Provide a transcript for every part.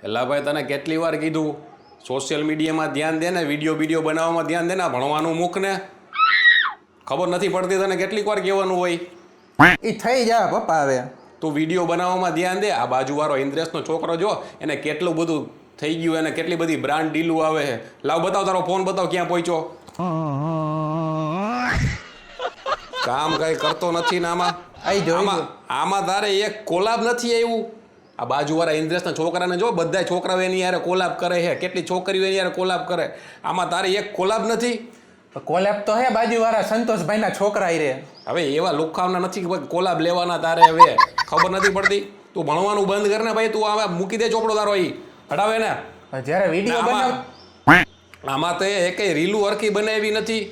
એલા ભાઈ તને કેટલી વાર કીધું સોશિયલ મીડિયામાં ધ્યાન દે ને વિડીયો બનાવવામાં ધ્યાન દે ને ભણવાનું મૂક ને ખબર નથી પડતી તને કેટલીક વાર કહેવાનું હોય એ થઈ જાય પપ્પા હવે તું વિડીયો બનાવવામાં ધ્યાન દે આ બાજુવાળો ઇન્દ્રેશનો છોકરો જો એને કેટલું બધું થઈ ગયું એને કેટલી બધી બ્રાન્ડ ડીલું આવે છે લાવ બતાવ તારો ફોન બતાવ ક્યાં પહોંચ્યો કામ કઈ કરતો નથી ને આમાં તારે એક કોલાબ નથી આવ્યું આ બાજુવાળા ઇન્દ્રેશના છોકરાને જો બધા છોકરાઓ એની યાર કોલાબ કરે છે કેટલી છોકરીઓ એની યાર કોલાબ કરે આમાં તારે એક કોલાબ નથી કોલાબ તો હે બાજુવાળા સંતોષભાઈના છોકરા રે હવે એવા લુખાવના નથી કે કોલાબ લેવાના તારે હવે ખબર નથી પડતી તું ભણવાનું બંધ કર ને ભાઈ તું હવે મૂકી દે ચોપડો તારો ઈ હટાવે ને જ્યારે વિડીયો બનાવ આમાં તો એકેય રીલું હરખી બનાવી નથી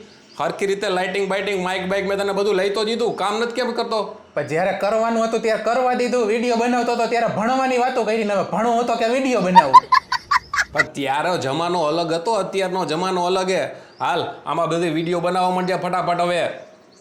હરખી રીતે લાઇટિંગ બાઇટિંગ માઇક બાઇક મેં તને બધું લઈ તો દીધું કામ નથી કેમ કરતો પણ જ્યારે કરવાનું હતું ત્યારે કરવા દીધું વિડીયો બનાવતો હતો ત્યારે ભણવાની વાતો કરી ને ભણવો હતો કે વિડીયો બનાવું પણ ત્યારે જમાનો અલગ હતો અત્યારનો જમાનો અલગ હે હાલ આમાં બધી વિડીયો બનાવવા માંડ્યા ફટાફટ હવે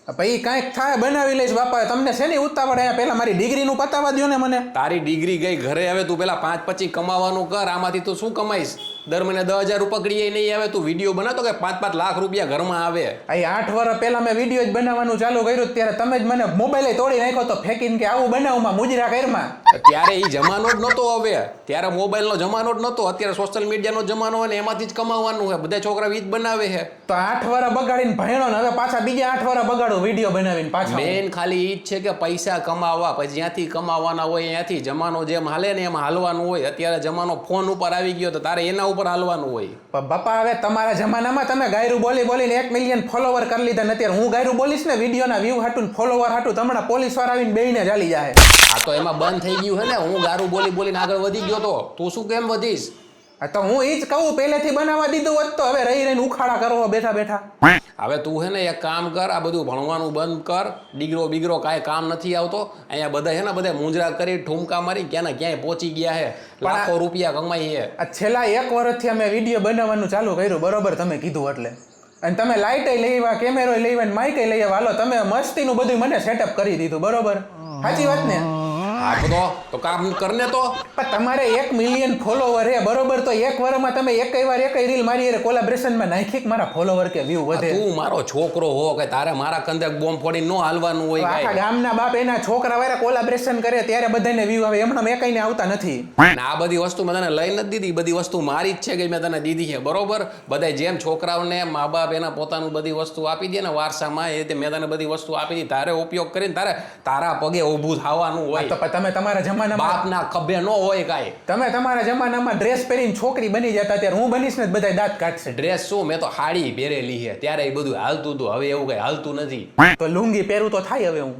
પછી કાંઈક થાય બનાવી લઈશ બાપા તમને છે ને ઉતાવળ અહીંયા પહેલા મારી ડિગ્રીનું પતાવા દો ને મને તારી ડિગ્રી ગઈ ઘરે હવે તું પેલા 5-25 કમાવાનું કર આમાંથી તું શું કમાઈશ દર મહિને 10,000 રૂપિયા પકડીએ નહીં આવે તું વિડીયો બનાવતો કે 5-5 લાખ રૂપિયા ઘરમાં આવે અહીં 8 વર્ષ પહેલા મેં વિડીયો જ બનાવવાનું ચાલુ કર્યું ત્યારે તમે જ મને મોબાઈલ તોડી નાખ્યો તો ફેંકીને કે આવું બનાવમાં મુજરા ઘરમાં ત્યારે એ જમાનો જ નહોતો હવે ત્યારે મોબાઈલનો જમાનો જ નહોતો અત્યારે સોશિયલ મીડિયાનો જમાનો હોય ને એમાંથી જ કમાવાનું છે બધા છોકરા ઈ જ બનાવે છે તો 8 વર્ષ બગાડીને ભણ્યો ને હવે પાછા બીજા 8 વર્ષ બગાડો વિડીયો બનાવીને પાછા મેન ખાલી ઈ જ છે કે પૈસા કમાવા પછી જ્યાંથી કમાવાના હોય ત્યાંથી જમાનો જેમ હાલે ને એમ હાલવાનું હોય અત્યારે જમાનો ફોન ઉપર આવી ગયો તો તારે એના ઉપર હાલવાનું હોય પણ બાપા હવે તમારા જમાનામાં તમે ગાયરું બોલીને 1 મિલિયન ફોલોવર કરી લીધા ને અત્યારે હું ગાયરું બોલીશ ને વિડીયોના વ્યૂ હાટું ફોલોવર હાટું તમારા પોલીસ વાળા આવીને બેહીને ચાલી જાય આ તો એમાં બંધ થઈ ગયું હે ને હું ગારું બોલીને આગળ વધી ગયો તો તું શું કેમ વધીશ તો હું ઈ જ કહું પહેલેથી બનાવવા દીધું હોત તો હવે રહીને ઉખાડા કરો બેઠા હવે તું હે ને એક કામ કર આ બધું ભણવાનું બંધ કર ડીગરો કાંઈ કામ નથી આવતો અહીંયા બધા હે ને બધા મુંજરા કરી ઠુમકા મારી ક્યાંય પહોંચી ગયા હે લાખો રૂપિયા કમાઈ હે આ છેલ્લા 1 વર્ષથી અમે વિડીયો બનાવવાનું ચાલુ કર્યું બરોબર તમે કીધું એટલે અને તમે લાઇટે લેવા કેમેરો લેવા ને માઇકે લઈ આવ્યા હાલો તમે મસ્તીનું બધું મને સેટઅપ કરી દીધું બરોબર સાચી વાત ને હા તો કામ કરને તો પણ તમારે 1 મિલિયન ફોલોવર હે બરોબર તો 1 વર્ષમાં તમે એકઈ રીલ મારી રે કોલેબોરેશનમાં નાખી કે મારા ફોલોવર કે વ્યૂ વધે તું મારો છોકરો હો કે તારે મારા કંદે બોમ્બ ફોડીને નો હાલવાનું હોય આખા ગામના બાપ એના છોકરા વાળા કોલેબોરેશન કરે ત્યારે બધાને વ્યૂ આવે એમણે એકઈને આવતા નથી આ બધી વસ્તુ મેં તને લઈ નથી દીધી બધી વસ્તુ મારી જ છે કે મેં તને દીધી છે બરોબર બધા જેમ છોકરાઓને મા બાપ એના પોતાનું બધી વસ્તુ આપી દે ને વારસામાં એ રીતે મેં તને બધી વસ્તુ આપી દીધી તારે ઉપયોગ કરીને તારા પગે ઊભું થવાનું હોય તમે તમારા જમાનામાં બાપના ખભે ન હોય કાંઈ તમે તમારા જમાનામાં ડ્રેસ પહેરીને છોકરી બની જતા ત્યારે હું બનીશ ને બધા દાંત કાઢશે ડ્રેસ શું મેં તો હાડી પહેરેલી છે ત્યારે એ બધું હાલતું હતું હવે એવું કઈ હાલતું નથી તો લુંગી પહેરું તો થાય હવે હું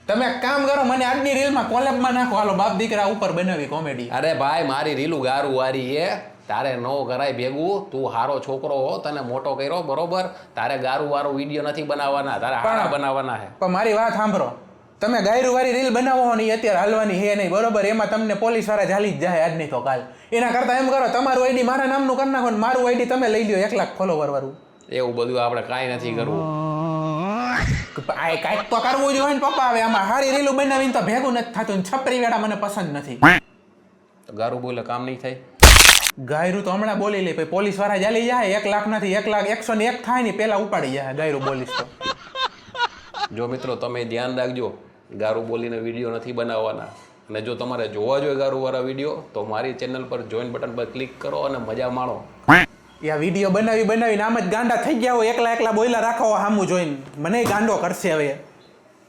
તમે કામ કરો મને આજની રીલમાં કોલેબમાં નાખો હાલો બાપ દીકરા ઉપર બનાવી કોમેડી અરે ભાઈ મારી રીલું ગારું વારી એ તારે ન કરાય ભેગું તું હારો છોકરો હો તને મોટો કર્યો બરોબર તારે ગારું વાળું વિડીયો નથી બનાવવાના તારે હારા બનાવવાના છે પણ મારી વાત સાંભળો તમે ગાયરું વાળી રીલ બનાવો ને અત્યારે હાલવાની હે નહીં બરોબર એમાં તમને પોલીસ વાળા ઝાલી જ જાય આજ નહીં તો કાલ એના કરતા એમ કરો તમારું આઈડી મારા નામનું કરી નાખો ને મારું આઈડી તમે લઈ લ્યો 1 લાખ ફોલોવર વાળું એવું બધું આપણે કાંઈ નથી કરવું કાંઈક તો કરવું જોઈએ ને પપ્પા હવે આમાં હારી રીલું બનાવીને તો ભેગું નથી થતું છપરી વેડા મને પસંદ નથી તો ગારું બોલે કામ નહીં થાય ગાયરું તો હમણાં બોલી લે પછી પોલીસ વાળા ચાલી જાય 1 લાખ નથી 1 લાખ 101 થાય ને પેલા ઉપાડી જાય ગાયરું બોલીશ તો જો મિત્રો તમે ધ્યાન રાખજો ગારું બોલીને વિડીયો નથી બનાવવાના અને જો તમારે જોવા જોઈએ ગારુંવાળા વિડીયો તો મારી ચેનલ પર જોઈન બટન પર ક્લિક કરો અને મજા માણો યા વિડીયો બનાવીને આમ જ ગાંડા થઈ ગયા હોય એકલા બોયલા રાખો સામું જોઈને મને ગાંડો કરશે હવે